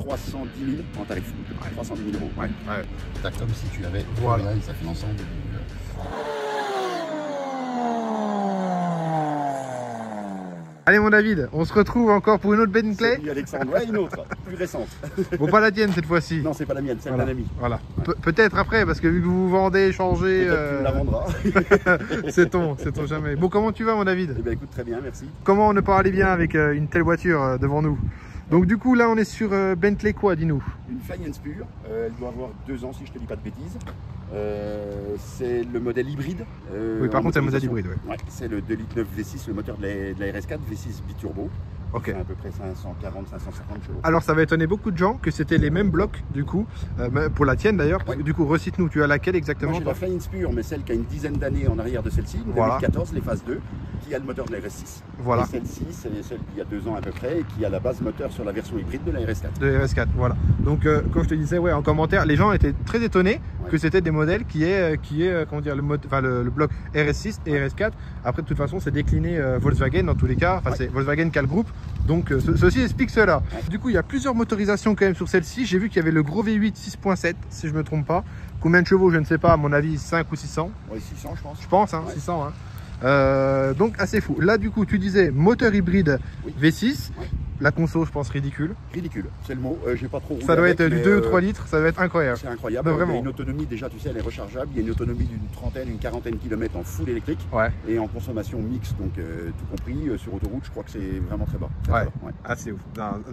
310 000 en tarif. Ouais. 310 000 €. Ouais, ouais. T'as comme si tu avais. Voilà. Ça fait l'ensemble. Allez mon David, on se retrouve encore pour une autre Bentley. Salut Alexandre, ouais, une autre, plus récente. Bon, pas la tienne cette fois-ci. Non, c'est pas la mienne, c'est voilà. d'un ami. Voilà. Ouais. Peut-être après, parce que vu que vous vendez, changez. Peut-être tu me la vendras. C'est ton jamais. Bon, comment tu vas mon David? Eh bien écoute, très bien, merci. Comment ne pas aller bien avec une telle voiture devant nous? Donc du coup là on est sur Bentley quoi, dis-nous? Une Flying Spur, elle doit avoir 2 ans si je te dis pas de bêtises. C'est le modèle hybride. Oui, par contre c'est le modèle hybride, ouais. Ouais, c'est le 2,9 litres V6, le moteur de la RS4 V6 biturbo. Ok. À peu près 540, 550 chevaux. Alors ça va étonner beaucoup de gens que c'était les mêmes blocs du coup, pour la tienne d'ailleurs. Ouais. Du coup recite-nous, tu as laquelle exactement? Moi j'ai la Flying Spur, mais celle qui a une dizaine d'années en arrière de celle-ci, voilà. 2014, les phases 2, qui a le moteur de la RS6. Voilà. Et celle-ci, c'est celle qui a 2 ans à peu près, et qui a la base moteur sur la version hybride de la RS4. De RS4, voilà. Donc comme je te disais, ouais, en commentaire, les gens étaient très étonnés que c'était des modèles qui est comment dire, le bloc RS6 et RS4. Après de toute façon c'est décliné Volkswagen dans tous les cas, enfin c'est Volkswagen qui a le groupe, donc ceci explique cela. Du coup il y a plusieurs motorisations quand même sur celle-ci. J'ai vu qu'il y avait le gros V8 6.7 si je me trompe pas. Combien de chevaux je ne sais pas, à mon avis 5 ou 600. Ouais, 600 je pense. Je pense, hein, 600 hein. Donc assez fou. Là du coup tu disais moteur hybride V6. La conso, je pense, ridicule. Ridicule, c'est le mot. J'ai pas trop roulé. Ça doit être avec, du 2 ou 3 litres, ça doit être incroyable. C'est incroyable. Vraiment. Il y a une autonomie, déjà, tu sais, elle est rechargeable. Il y a une autonomie d'une trentaine, une quarantaine de kilomètres en full électrique. Ouais. Et en consommation mixte, donc tout compris, sur autoroute, je crois que c'est vraiment très bas. Ouais. Ah, c'est ouf.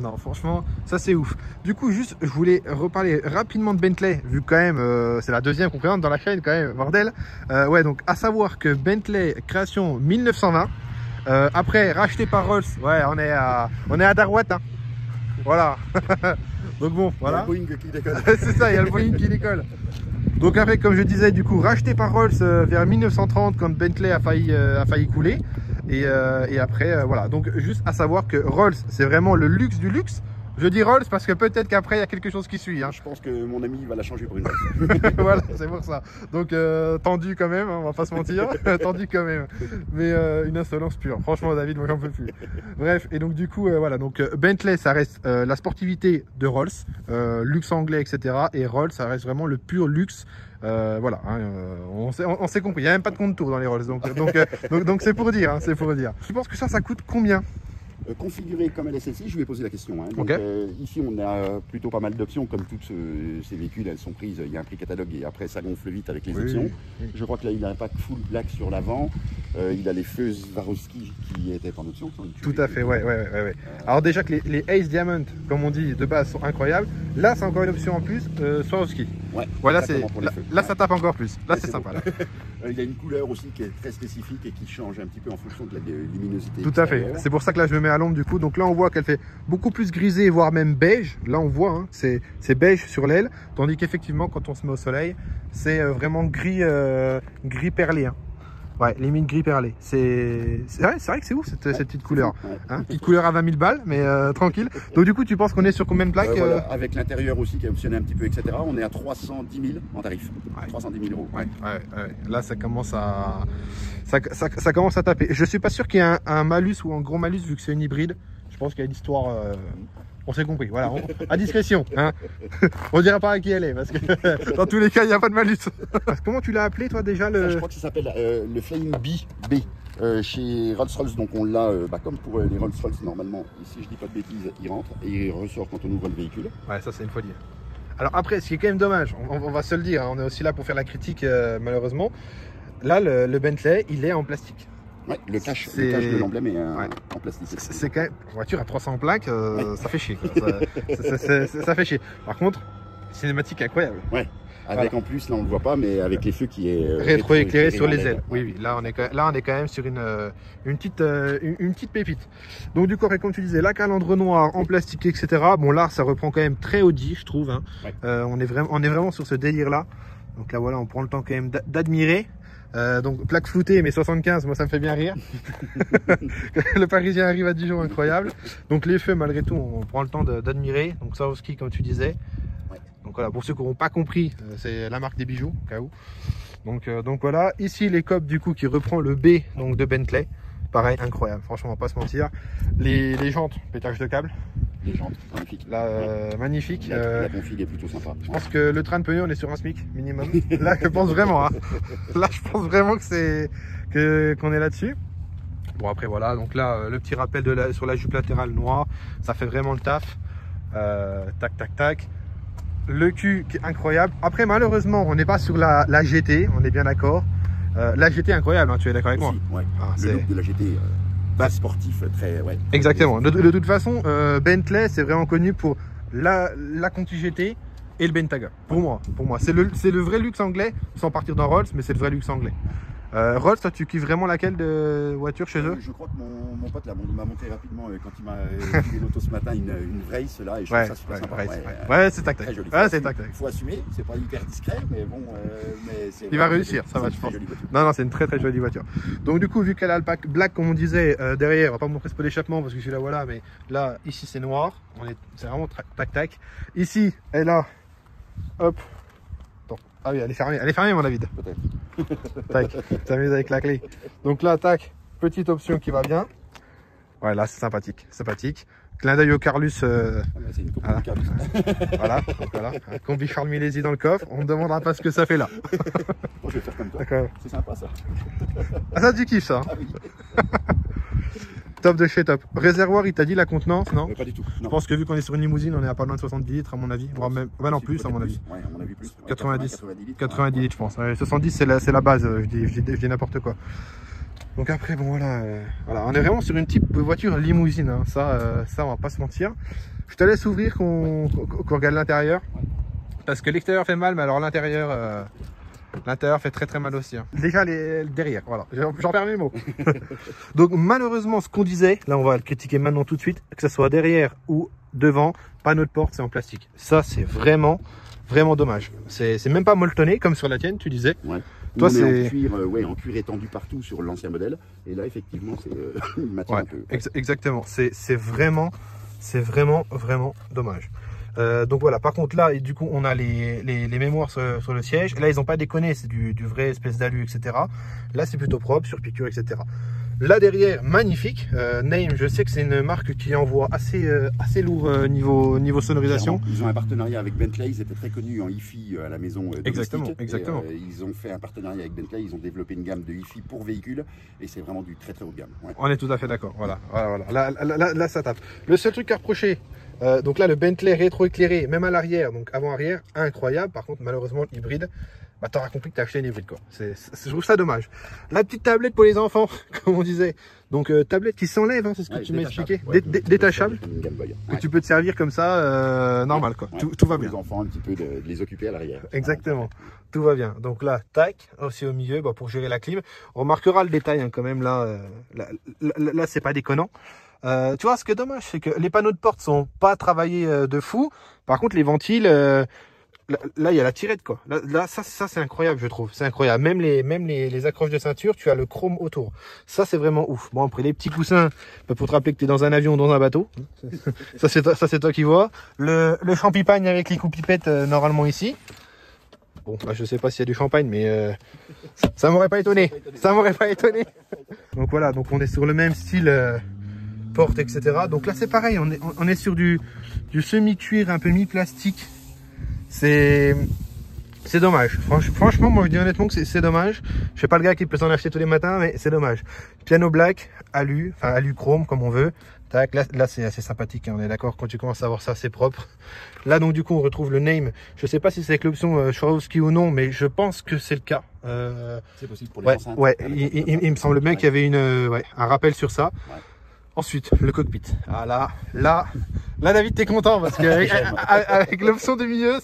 Non, franchement, ça c'est ouf. Du coup, juste, je voulais reparler rapidement de Bentley, vu que quand même, c'est la deuxième qu'on présente dans la chaîne, quand même, bordel. Ouais, donc, à savoir que Bentley, création 1920. Après, racheté par Rolls, ouais, on est à Darwat, hein. Voilà. Donc bon, voilà. Il y a le Boeing qui décolle. C'est ça, il y a le Boeing qui décolle. Donc après, comme je disais, du coup, racheté par Rolls vers 1930 quand Bentley a failli couler. Et après, voilà. Donc juste à savoir que Rolls, c'est vraiment le luxe du luxe. Je dis Rolls parce que peut-être qu'après il y a quelque chose qui suit. Hein. Je pense que mon ami va la changer pour une Rolls. Voilà, c'est pour ça. Donc tendu quand même, hein, on va pas se mentir. Tendu quand même. Mais une insolence pure. Franchement, David, moi j'en peux plus. Bref, et donc du coup, voilà. Donc Bentley, ça reste la sportivité de Rolls, luxe anglais, etc. Et Rolls, ça reste vraiment le pur luxe. Voilà, hein, on s'est compris. Il n'y a même pas de compte tour dans les Rolls. Donc c'est pour dire. Hein, c'est pour dire. Je pense que ça coûte combien? Configurée comme elle est celle-ci, je lui ai posé la question. Hein. Donc, ici, on a plutôt pas mal d'options, comme toutes ces véhicules, elles sont prises. Il y a un prix catalogue et après, ça gonfle vite avec les options. Oui. Je crois que là, il a un pack full black sur l'avant. Il a les feux Swarovski qui étaient en option. Tout à fait, ouais. Alors déjà que les Ace Diamond, comme on dit, de base, sont incroyables. Là, c'est encore une option en plus, Swarovski. Ouais. Voilà, là, ça tape encore plus. Là, c'est sympa. Là. Il y a une couleur aussi qui est très spécifique et qui change un petit peu en fonction de la luminosité. Tout à fait. C'est pour ça que là je me mets à l'ombre du coup. Donc là on voit qu'elle fait beaucoup plus grisée, voire même beige. Là on voit, hein, c'est beige sur l'aile. Tandis qu'effectivement quand on se met au soleil, c'est vraiment gris perlé. Hein. Ouais, limite gris perlé. C'est vrai que c'est ouf cette petite couleur. Hein, petite couleur à 20 000 balles, mais tranquille. Donc du coup, tu penses qu'on est sur combien de plaques voilà, avec l'intérieur aussi qui est optionné un petit peu, etc. On est à 310 000 en tarif. 310 000 €. Ouais. Là, ça commence à taper. Je suis pas sûr qu'il y ait un malus ou un gros malus vu que c'est une hybride. Je pense qu'il y a une histoire. On s'est compris, voilà, à discrétion. Hein. On dira pas à qui elle est, parce que dans tous les cas, il n'y a pas de malus. Comment tu l'as appelé, toi, déjà le... Je crois que ça s'appelle le Flying B. Chez Rolls-Royce, donc on l'a, comme pour les Rolls-Royce, normalement, si je dis pas de bêtises, il rentre et il ressort quand on ouvre le véhicule. Ouais, ça, c'est une folie. Alors après, ce qui est quand même dommage, on va se le dire, hein, on est aussi là pour faire la critique, malheureusement. Là, le Bentley, il est en plastique. Ouais, le cache de l'emblème est en plastique. C'est quand même une voiture à 300 plaques, ça fait chier. Ça fait chier. Par contre, cinématique incroyable. Ouais. Avec en plus, là on le voit pas, mais avec les feux qui est rétroéclairé sur les ailes. Oui. Là on est quand même sur une petite pépite. Donc du coup, comme tu disais, la calandre noire en plastique, etc. Bon là, ça reprend quand même très Audi, je trouve. Hein. On est vraiment sur ce délire là. Donc là voilà, on prend le temps quand même d'admirer. Donc plaque floutée mais 75, moi ça me fait bien rire. Le Parisien arrive à Dijon, incroyable. Donc les feux, malgré tout, on prend le temps d'admirer. Donc Swarovski, comme tu disais. Donc voilà, pour ceux qui n'auront pas compris, c'est la marque des bijoux au cas où. Donc voilà, ici les copes du coup qui reprend le B donc de Bentley. Pareil, incroyable, franchement on va pas se mentir. Les jantes, pétage de câble. Les jantes, magnifique. Là, magnifique. La config est plutôt sympa. Je pense que le train de pneu, on est sur un SMIC minimum. Là, je pense vraiment. Hein. Là, je pense vraiment que qu'on est là-dessus. Bon, après, voilà. Donc là, le petit rappel sur la jupe latérale noire. Ça fait vraiment le taf. Tac, tac, tac. Le cul qui est incroyable. Après, malheureusement, on n'est pas sur la GT. On est bien d'accord. La GT est incroyable, hein, tu es d'accord avec moi? Ouais. Ah, le look de la GT, très sportif, très... Ouais. Exactement. De toute façon, Bentley, c'est vraiment connu pour la Conti GT et le Bentayga. Pour moi. C'est le vrai luxe anglais, sans partir dans Rolls, mais c'est le vrai luxe anglais. Rolls, toi, tu kiffes vraiment laquelle de voiture chez eux? Je crois que mon pote là, m'a montré rapidement quand il m'a filé l'auto ce matin une Vrace là et je trouve ça super sympa. Ouais, c'est tac tac. Il faut assumer, c'est pas hyper discret, mais bon, il va réussir, ça va, je pense. Non, c'est une très très jolie voiture. Donc du coup, vu qu'elle a le pack black comme on disait derrière, on va pas montrer ce pot d'échappement parce que celui-là voilà, mais là ici c'est noir, c'est vraiment tac tac. Ici, elle a, hop. Ah oui, elle est fermée mon David. Peut-être. Tac, t'amuses avec la clé. Donc là, tac, petite option qui va bien. Ouais, là c'est sympathique. Clin d'œil au Carlus. C'est une voilà. Voilà, donc voilà. Un combi Charles Milesi dans le coffre. On ne demandera pas ce que ça fait là. Bon, je vais faire comme toi. C'est sympa ça. Ah, ça tu kiffes ça. Ah oui. Top de chez top. Réservoir, il t'a dit la contenance, non? Pas du tout. Je pense que vu qu'on est sur une limousine, on est à pas loin de 70 litres à mon avis. Voire même, non plus à mon avis. Ouais, à mon avis plus. 90 litres je pense. Ouais, 70 c'est la base, je dis n'importe quoi. Donc après bon voilà, on est vraiment sur une type de voiture limousine, hein. Ça on va pas se mentir. Je te laisse ouvrir qu'on regarde l'intérieur. Parce que l'extérieur fait mal, mais alors l'intérieur fait très très mal aussi. Hein. Déjà derrière, voilà, j'en perds mes mots. Donc malheureusement ce qu'on disait, là on va le critiquer maintenant tout de suite, que ce soit derrière ou devant, panneau de porte c'est en plastique. Ça c'est vraiment dommage. C'est même pas molletonné comme sur la tienne, tu disais. Ouais. Toi c'est en cuir étendu partout sur l'ancien modèle. Et là effectivement c'est matière un peu. Exactement, c'est vraiment dommage. Donc voilà, par contre là, et du coup on a les mémoires sur le siège. Là ils n'ont pas déconné, c'est du vrai espèce d'alu, etc. Là c'est plutôt propre, sur piqûre, etc. Là derrière, magnifique. Name, je sais que c'est une marque qui envoie assez lourd niveau sonorisation. Ils ont un partenariat avec Bentley, ils étaient très connus en hi-fi à la maison Exactement. Ils ont fait un partenariat avec Bentley, ils ont développé une gamme de hi-fi pour véhicules et c'est vraiment du très très haut de gamme. Ouais. On est tout à fait d'accord, voilà. Là ça tape. Le seul truc à reprocher, donc là le Bentley rétro-éclairé, même à l'arrière, donc avant-arrière, incroyable. Par contre malheureusement hybride, bah, t'auras compris que t'as acheté une hybride quoi. Je trouve ça dommage. La petite tablette pour les enfants, comme on disait. Donc tablette qui s'enlève, hein, c'est ce que tu m'as expliqué. Détachable. Que tu peux te servir comme ça, normal quoi. Tout va bien. Les enfants un petit peu de les occuper à l'arrière. Exactement. Tout va bien. Donc là, tac, aussi au milieu, bah, pour gérer la clim. On remarquera le détail hein, quand même là. Là c'est pas déconnant. Tu vois, ce qui est dommage, c'est que les panneaux de porte sont pas travaillés de fou. Par contre, les ventiles, là, il y a la tirette, quoi. Là ça c'est incroyable, je trouve. C'est incroyable. Même les accroches de ceinture, tu as le chrome autour. Ça, c'est vraiment ouf. Bon, après, les petits coussins, pour te rappeler que tu es dans un avion ou dans un bateau. Ça, c'est toi qui vois. Le champipagne avec les coups pipettes, normalement ici. Bon, là, je sais pas s'il y a du champagne, mais ça m'aurait pas étonné. Donc voilà, donc on est sur le même style porte, etc. Donc là, c'est pareil. On est sur du semi-cuir, un peu mi-plastique. C'est dommage. Franchement, moi je dis honnêtement que c'est dommage. Je fais pas le gars qui peut s'en acheter tous les matins, mais c'est dommage. Piano black, alu chrome comme on veut. Tac, là c'est assez sympathique, hein, on est d'accord. Quand tu commences à voir ça, c'est propre. Là donc du coup on retrouve le name. Je sais pas si c'est avec l'option Swarovski ou non, mais je pense que c'est le cas. C'est possible pour les enceintes. Ouais, il me semble bien qu'il y avait un rappel sur ça. Ouais. Ensuite, le cockpit. Ah là, David, t'es content parce que avec l'option de milieu,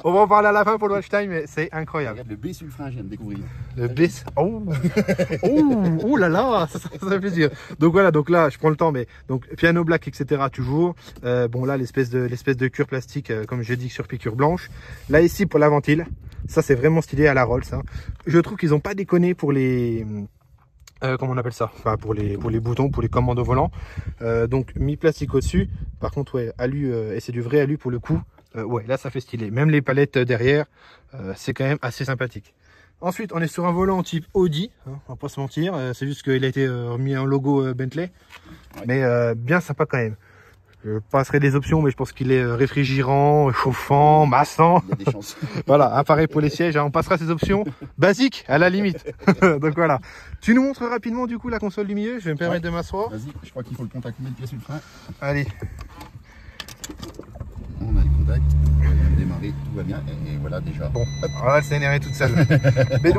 on va en parler à la fin pour le watch time, mais c'est incroyable. Regarde le B sulfrin, je viens de découvrir. Le B, oh là là, ça fait plaisir. Donc voilà, donc là, je prends le temps, mais donc piano black, etc. toujours. Bon là, l'espèce de cuir plastique, comme j'ai dit, sur piqûre blanche. Là ici pour la ventile, ça c'est vraiment stylé à la Rolls. Hein. Je trouve qu'ils ont pas déconné pour les comment on appelle ça, enfin pour les boutons, pour les commandes au volant. Donc mi-plastique au-dessus. Par contre ouais, alu, et c'est du vrai alu pour le coup. Ouais, là ça fait stylé. Même les palettes derrière, c'est quand même assez sympathique. Ensuite, on est sur un volant type Audi, hein, on va pas se mentir. C'est juste qu'il a été remis en logo Bentley, mais bien sympa quand même. Je passerai des options, mais je pense qu'il est réfrigérant, chauffant, massant. Il y a des chances. Voilà, un pareil pour les sièges. Hein. On passera ces options basiques à la limite. Donc voilà. Tu nous montres rapidement du coup la console du milieu. Je vais me permettre de m'asseoir. Vas-y, je crois qu'il faut le contact, mettre pied sur le frein. Allez. On a le contact, on vient de démarrer, tout va bien. Et voilà déjà. Bon, voilà, elle s'est énervée toute seule. Mais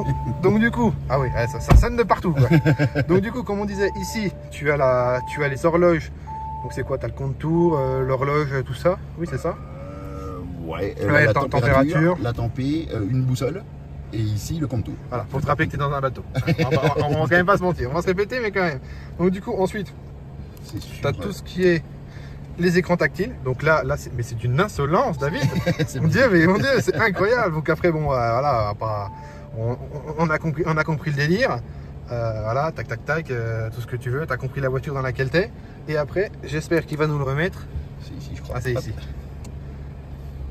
donc du coup, ah oui, ça sonne de partout. Quoi. Donc du coup, comme on disait, ici, tu as les horloges. Donc c'est quoi? Tu as le compte-tour, l'horloge, tout ça? Oui, c'est ça? Ouais, la température. La tempé, une boussole. Et ici, le compte-tour. Voilà, pour te rappeler que tu es dans un bateau. On va quand même pas se mentir. On va se répéter, mais quand même. Donc du coup, ensuite, tu as tout ce qui est les écrans tactiles. Donc là mais c'est une insolence, David. Mon Dieu, c'est incroyable. Donc après, bon, voilà, on a compris le délire. Voilà, tac, tac, tac, tout ce que tu veux. Tu as compris la voiture dans laquelle tu es. Et après, j'espère qu'il va nous le remettre. C'est ici, je crois. Ah, c'est ici.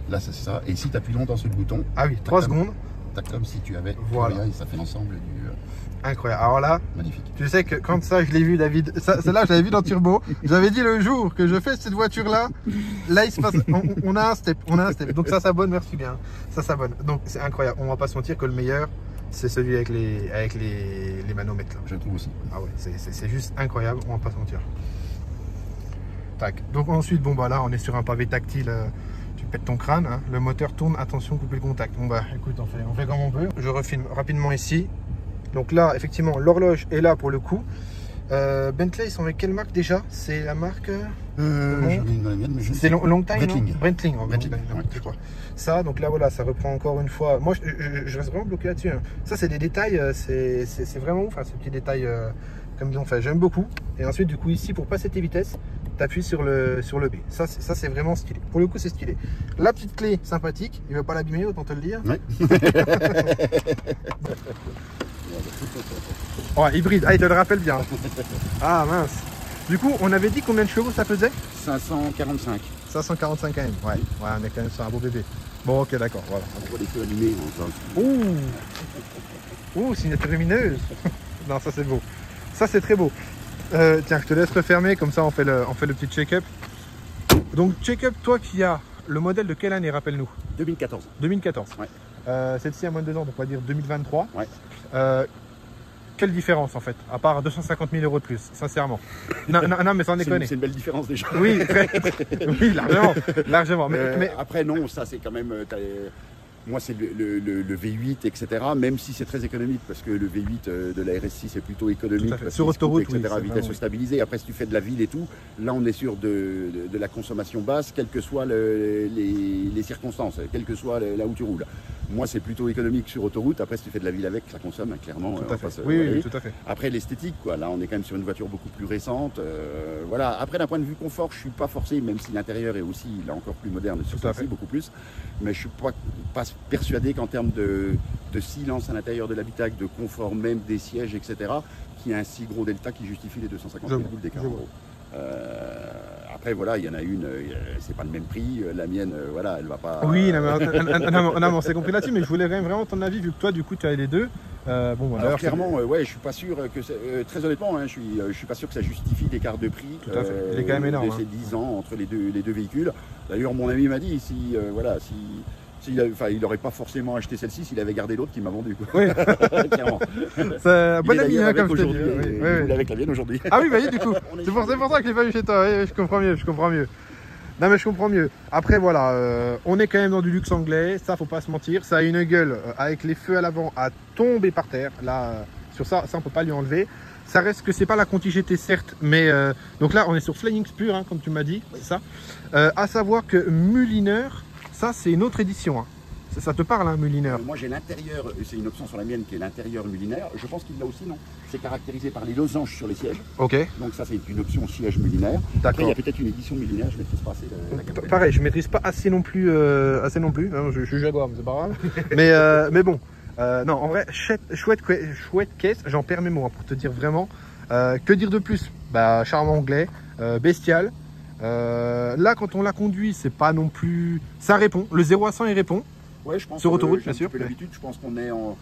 Là, c'est ça. Et ici, tu appuies longtemps sur le bouton. Ah oui, 3 secondes. Tac, comme si tu avais. Voilà. Et ça fait l'ensemble du. Incroyable. Alors là, magnifique. Tu sais que quand ça, je l'ai vu, David. Celle-là, je l'avais vu dans Turbo. J'avais dit le jour que je fais cette voiture-là, là, il se passe. On a un step. Donc ça s'abonne, merci bien. Ça s'abonne. Donc c'est incroyable. On va pas se mentir que le meilleur, c'est celui avec les manomètres. Là. Je le trouve aussi. Ah ouais, c'est juste incroyable. On va pas se mentir. Tac. Donc ensuite, bon bah là, on est sur un pavé tactile. Tu pètes ton crâne. Hein. Le moteur tourne. Attention, couper le contact. Bon bah, écoute, on fait comme on peut. Je refilme rapidement ici. Donc là, effectivement, l'horloge est là pour le coup. Bentley, ils sont avec quelle marque déjà? C'est la marque... c'est Long Time, Breitling. Breitling, ouais. Je crois. Ça, donc là, voilà, ça reprend encore une fois. Moi, je reste vraiment bloqué là-dessus. Hein. Ça, c'est des détails, c'est vraiment ouf, hein, ces petits détails comme ils ont fait. J'aime beaucoup. Et ensuite, du coup, ici, pour passer tes vitesses, tu appuies sur le B. Ça, c'est vraiment stylé. Pour le coup, c'est stylé. La petite clé, sympathique. Il ne va pas l'abîmer, autant te le dire. Ouais. Oh, hybride, ah, il te le rappelle bien. Ah mince. Du coup, on avait dit combien de chevaux ça faisait? 545. 545 quand même, ouais. Ouais, on est quand même sur un beau bébé. Bon, ok, d'accord, voilà. On voit les feux allumés. Ouh, signature lumineuse. Non, ça c'est beau. Ça c'est très beau. Tiens, je te laisse refermer, comme ça on fait le petit check-up. Donc, check-up, toi qui as le modèle de quelle année, rappelle-nous? 2014. 2014. Ouais. Celle-ci a moins de 2 ans, donc on va dire 2023. Ouais. Quelle différence en fait, à part 250 000 € de plus, sincèrement. Non, mais sans déconner. C'est une belle différence déjà. Oui, oui, largement. Mais après, non, ça c'est quand même. Moi, c'est le V8, etc. Même si c'est très économique, parce que le V8 de la RS6 est plutôt économique. Sur autoroute, etc. Oui, vitesse stabilisée. Après, si tu fais de la ville et tout, là, on est sur de la consommation basse, quelles que soient les circonstances, quelle que soit là où tu roules. Moi, c'est plutôt économique sur autoroute. Après, si tu fais de la ville avec, ça consomme, hein, clairement. Tout à fait. Oui, tout à fait. Après, l'esthétique, quoi. Là, on est quand même sur une voiture beaucoup plus récente. Voilà. Après, d'un point de vue confort, je suis pas forcé, même si l'intérieur est aussi, là, encore plus moderne, sur celle-ci, beaucoup plus. Mais je suis pas persuadé qu'en termes de silence à l'intérieur de l'habitacle, de confort même des sièges, etc., qu'il y a un si gros delta qui justifie les 250 000 boules d'écart. Après, voilà, il y en a une, c'est pas le même prix. La mienne, voilà, elle va pas. Oui, non, on s'est compris là-dessus, mais je voulais vraiment ton avis, vu que toi, du coup, tu as les deux. Bon, alors clairement, ouais, je suis pas sûr que très honnêtement, hein, je suis pas sûr que ça justifie l'écart de prix. Tout à fait. Il est quand même énorme. De ces 10 ans entre les deux véhicules. D'ailleurs, mon ami m'a dit voilà, il n'aurait pas forcément acheté celle-ci s'il avait gardé l'autre qui m'a vendu. Quoi. Oui, clairement. C'est un bon ami, hein, comme je te dis. Il est avec la mienne aujourd'hui. Ah oui, bah oui, du coup. C'est pour ça que je l'ai pas vu chez toi. Oui, je comprends mieux. Non, mais je comprends mieux. Après, voilà, on est quand même dans du luxe anglais. Ça, faut pas se mentir. Ça a une gueule avec les feux à l'avant à tomber par terre. Là, sur ça, on peut pas lui enlever. Ça reste que c'est pas la Conti GT, certes, mais donc là, on est sur Flying Spur, hein, comme tu m'as dit, c'est ça. À savoir que Mulliner, ça, c'est une autre édition. Hein. Ça te parle, hein, Mulliner? Moi, j'ai l'intérieur, c'est une option sur la mienne qui est l'intérieur Mulliner. Je pense qu'il l'a aussi, non? C'est caractérisé par les losanges sur les sièges. Ok. Donc ça, c'est une option siège Mulliner. Après, il y a peut-être une édition Mulliner, je ne maîtrise pas assez la gamme. Pareil, je ne maîtrise pas assez non plus. Hein, je suis Jaguar, mais c'est pas grave. mais bon, non, en vrai, chouette caisse, j'en perds mes mots hein, pour te dire vraiment. Que dire de plus? Bah, charme anglais, bestial. Là, quand on la conduit, c'est pas non plus. Ça répond. Le 0 à 100, il répond. Ouais, je pense sur autoroute, bien sûr. L'habitude, je pense qu'on est en.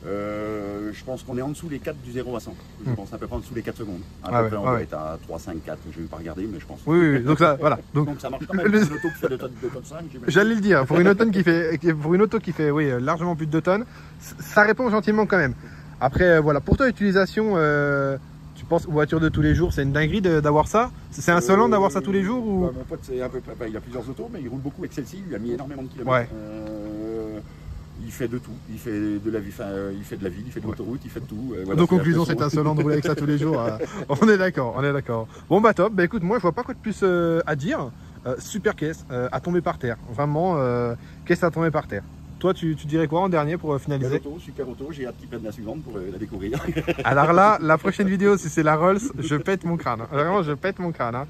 Je pense qu'on est en dessous les 4 du 0 à 100. Je pense à peu près en dessous les 4 secondes. À peu près, on doit être à 3, 5, 4. Je ne vais pas regarder, mais je pense. Oui, donc ça, voilà. Donc ça marche quand même. Une auto qui fait 2 tonnes 5. J'allais le dire, pour une auto qui fait oui, largement plus de 2 tonnes, ça répond gentiment quand même. Après, voilà, pour toi, utilisation, tu penses voiture de tous les jours, c'est une dinguerie d'avoir ça? C'est insolent d'avoir ça tous les jours ou... Mon pote, c'est un peu, il a plusieurs autos, mais il roule beaucoup avec celle-ci. Il a mis énormément de kilomètres. Ouais. Il fait de tout. Il fait de la vie, il fait de la ville, il fait de l'autoroute, il fait de tout. Voilà, donc conclusion, c'est insolent de rouler avec ça tous les jours. On est d'accord, on est d'accord. Bon bah top. Bah écoute, moi je vois pas quoi de plus à dire. Super caisse, à tomber par terre. Vraiment, caisse à tomber par terre. Toi, tu dirais quoi en dernier pour finaliser? Auto, super auto. J'ai hâte qu'il prenne la suivante pour la découvrir. Alors là, la prochaine vidéo, si c'est la Rolls, je pète mon crâne. Vraiment, je pète mon crâne.